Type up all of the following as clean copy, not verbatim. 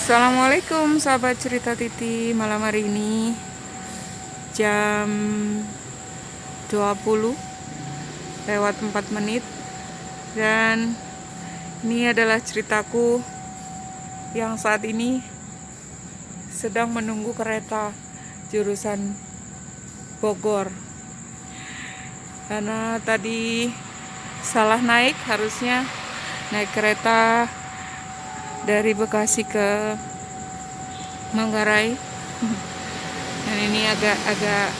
Assalamualaikum sahabat cerita Titi. Malam hari ini jam 20 lewat 4 menit. Dan ini adalah ceritaku yang saat ini sedang menunggu kereta jurusan Bogor. Karena tadi salah naik, harusnya naik kereta dari Bekasi ke Manggarai. Dan ini agak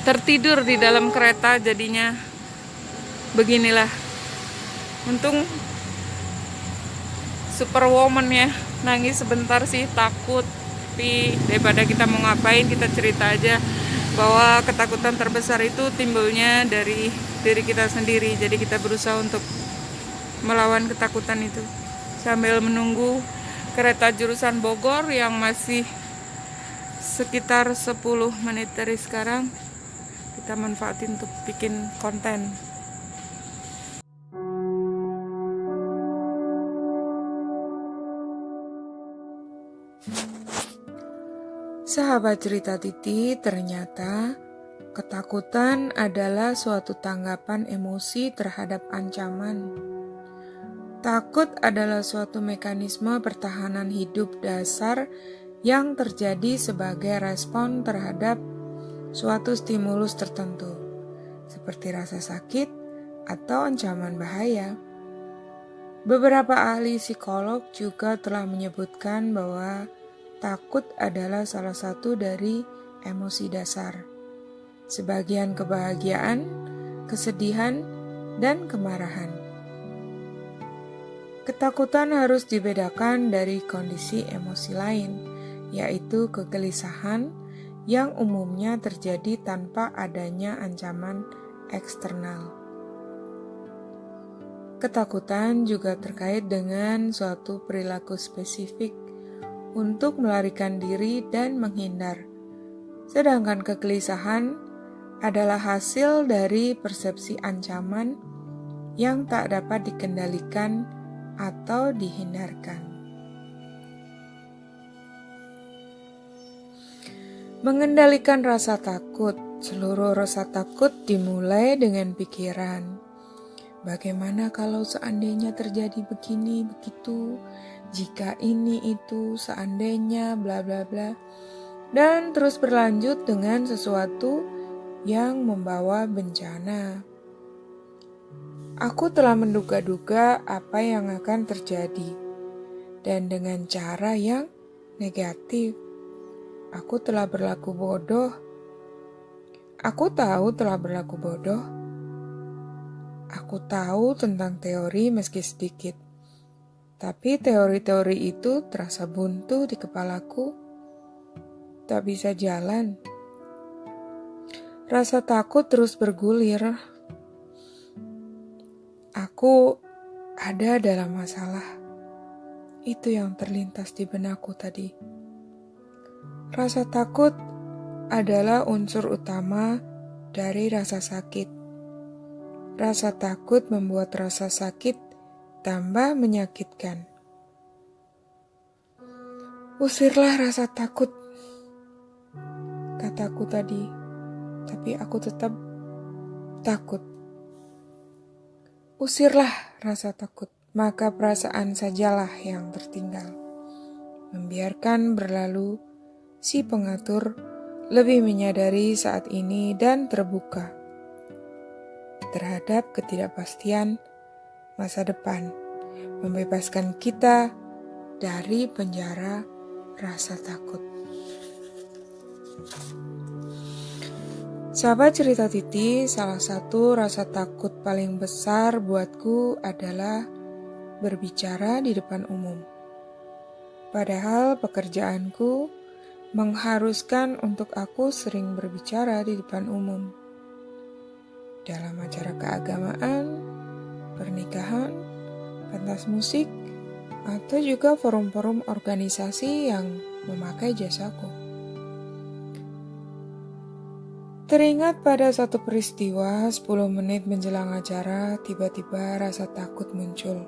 tertidur di dalam kereta, jadinya beginilah. Untung superwoman ya, nangis sebentar sih, takut. Tapi daripada kita mau ngapain, kita cerita aja bahwa ketakutan terbesar itu timbulnya dari diri kita sendiri. Jadi kita berusaha untuk melawan ketakutan itu sambil menunggu kereta jurusan Bogor yang masih sekitar 10 menit dari sekarang. Kita manfaatin untuk bikin konten. Sahabat cerita Titi, ternyata ketakutan adalah suatu tanggapan emosi terhadap ancaman. Takut adalah suatu mekanisme pertahanan hidup dasar yang terjadi sebagai respon terhadap suatu stimulus tertentu, seperti rasa sakit atau ancaman bahaya. Beberapa ahli psikolog juga telah menyebutkan bahwa takut adalah salah satu dari emosi dasar. Sebagian kebahagiaan, kesedihan, dan kemarahan. Ketakutan harus dibedakan dari kondisi emosi lain, yaitu kegelisahan yang umumnya terjadi tanpa adanya ancaman eksternal. Ketakutan juga terkait dengan suatu perilaku spesifik untuk melarikan diri dan menghindar. Sedangkan kegelisahan adalah hasil dari persepsi ancaman yang tak dapat dikendalikan atau dihindarkan. Mengendalikan rasa takut. Seluruh rasa takut dimulai dengan pikiran. Bagaimana kalau seandainya terjadi begini, begitu, jika ini, itu, seandainya, bla bla bla. Dan terus berlanjut dengan sesuatu yang membawa bencana. Aku telah menduga-duga apa yang akan terjadi, dan dengan cara yang negatif. Aku telah berlaku bodoh. Aku tahu telah berlaku bodoh. Aku tahu tentang teori meski sedikit, tapi teori-teori itu terasa buntu di kepalaku. Tak bisa jalan. Rasa takut terus bergulir. Aku ada dalam masalah. Itu yang terlintas di benakku tadi. Rasa takut adalah unsur utama dari rasa sakit. Rasa takut membuat rasa sakit tambah menyakitkan. Usirlah rasa takut, kataku tadi, tapi aku tetap takut. Usirlah rasa takut, maka perasaan sajalah yang tertinggal. Membiarkan berlalu, si pengatur lebih menyadari saat ini dan terbuka terhadap ketidakpastian masa depan, membebaskan kita dari penjara rasa takut. Sahabat cerita Titi, salah satu rasa takut paling besar buatku adalah berbicara di depan umum. Padahal pekerjaanku mengharuskan untuk aku sering berbicara di depan umum. Dalam acara keagamaan, pernikahan, pentas musik, atau juga forum-forum organisasi yang memakai jasaku. Teringat pada satu peristiwa 10 menit menjelang acara, tiba-tiba rasa takut muncul.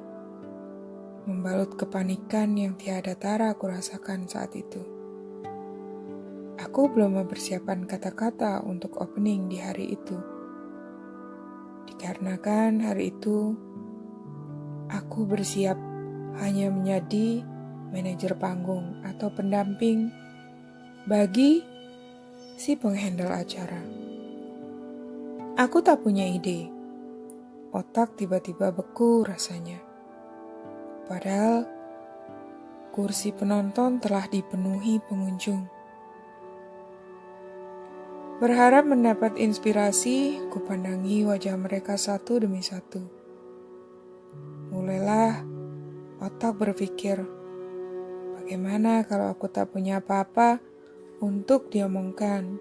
membalut kepanikan yang tiada tara aku rasakan saat itu. Aku belum mempersiapkan kata-kata untuk opening di hari itu. Dikarenakan hari itu, aku bersiap hanya menjadi manajer panggung atau pendamping bagi si penghandle acara. Aku tak punya ide. Otak tiba-tiba beku rasanya. Padahal kursi penonton telah dipenuhi pengunjung. Berharap mendapat inspirasi, kupandangi wajah mereka satu demi satu. Mulailah otak berpikir, bagaimana kalau aku tak punya apa-apa untuk diomongkan,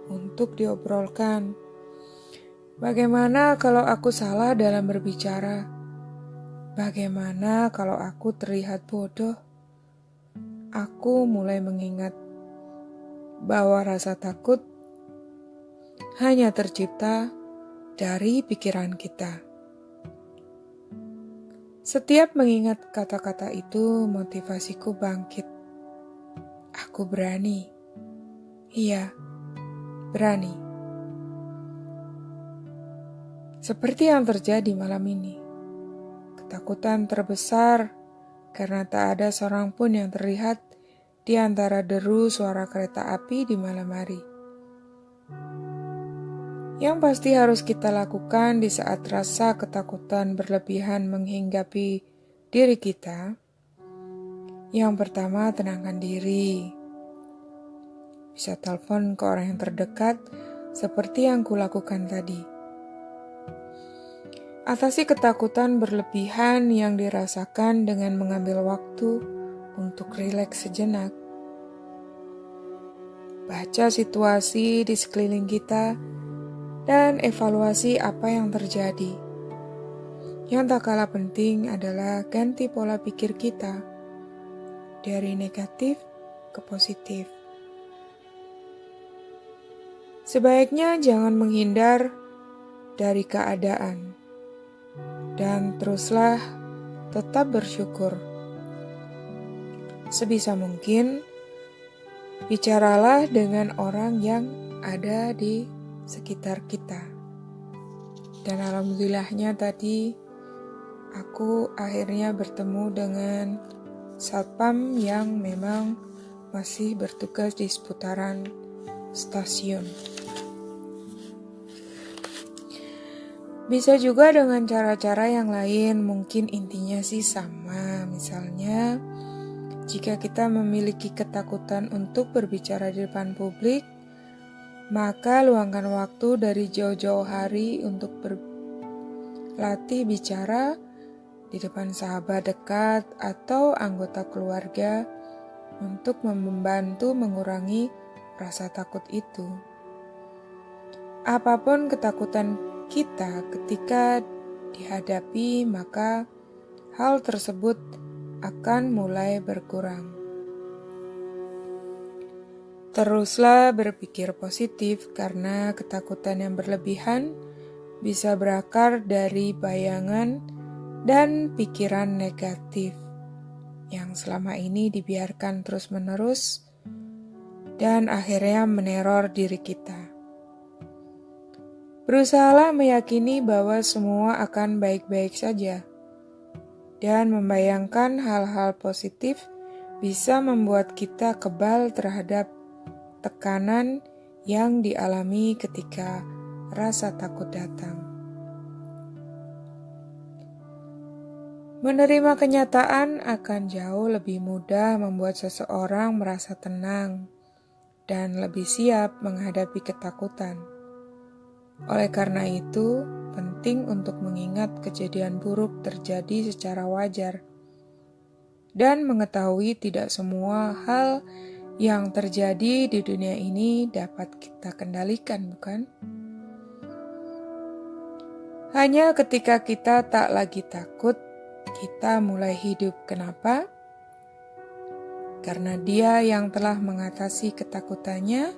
untuk diobrolkan? Bagaimana kalau aku salah dalam berbicara? Bagaimana kalau aku terlihat bodoh? Aku mulai mengingat bahwa rasa takut hanya tercipta dari pikiran kita. Setiap mengingat kata-kata itu, motivasiku bangkit. Aku berani. Iya, berani. Seperti yang terjadi malam ini. Ketakutan terbesar karena tak ada seorang pun yang terlihat di antara deru suara kereta api di malam hari. Yang pasti harus kita lakukan di saat rasa ketakutan berlebihan menghinggapi diri kita. Yang pertama, tenangkan diri. Bisa telepon ke orang yang terdekat seperti yang kulakukan tadi. Atasi ketakutan berlebihan yang dirasakan dengan mengambil waktu untuk rileks sejenak. Baca situasi di sekeliling kita dan evaluasi apa yang terjadi. Yang tak kalah penting adalah ganti pola pikir kita dari negatif ke positif. Sebaiknya jangan menghindar dari keadaan. Dan teruslah tetap bersyukur. Sebisa mungkin, bicaralah dengan orang yang ada di sekitar kita. Dan alhamdulillahnya tadi, aku akhirnya bertemu dengan satpam yang memang masih bertugas di seputaran stasiun. Bisa juga dengan cara-cara yang lain, mungkin intinya sih sama. Misalnya, jika kita memiliki ketakutan untuk berbicara di depan publik, maka luangkan waktu dari jauh-jauh hari untuk berlatih bicara di depan sahabat dekat atau anggota keluarga untuk membantu mengurangi rasa takut itu. Apapun ketakutan kita ketika dihadapi, maka hal tersebut akan mulai berkurang. Teruslah berpikir positif karena ketakutan yang berlebihan bisa berakar dari bayangan dan pikiran negatif yang selama ini dibiarkan terus-menerus dan akhirnya meneror diri kita. Berusahalah meyakini bahwa semua akan baik-baik saja, dan membayangkan hal-hal positif bisa membuat kita kebal terhadap tekanan yang dialami ketika rasa takut datang. Menerima kenyataan akan jauh lebih mudah membuat seseorang merasa tenang dan lebih siap menghadapi ketakutan. Oleh karena itu, penting untuk mengingat kejadian buruk terjadi secara wajar dan mengetahui tidak semua hal yang terjadi di dunia ini dapat kita kendalikan, bukan? Hanya ketika kita tak lagi takut, kita mulai hidup. Kenapa? Karena Dia yang telah mengatasi ketakutannya,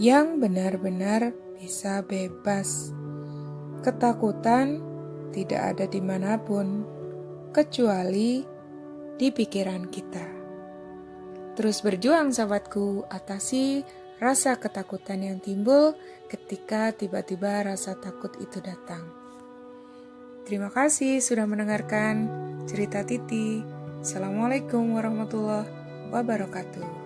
yang benar-benar bisa bebas. Ketakutan tidak ada dimanapun, kecuali di pikiran kita. Terus berjuang sahabatku, atasi rasa ketakutan yang timbul ketika tiba-tiba rasa takut itu datang. Terima kasih sudah mendengarkan cerita Titi. Assalamualaikum warahmatullahi wabarakatuh.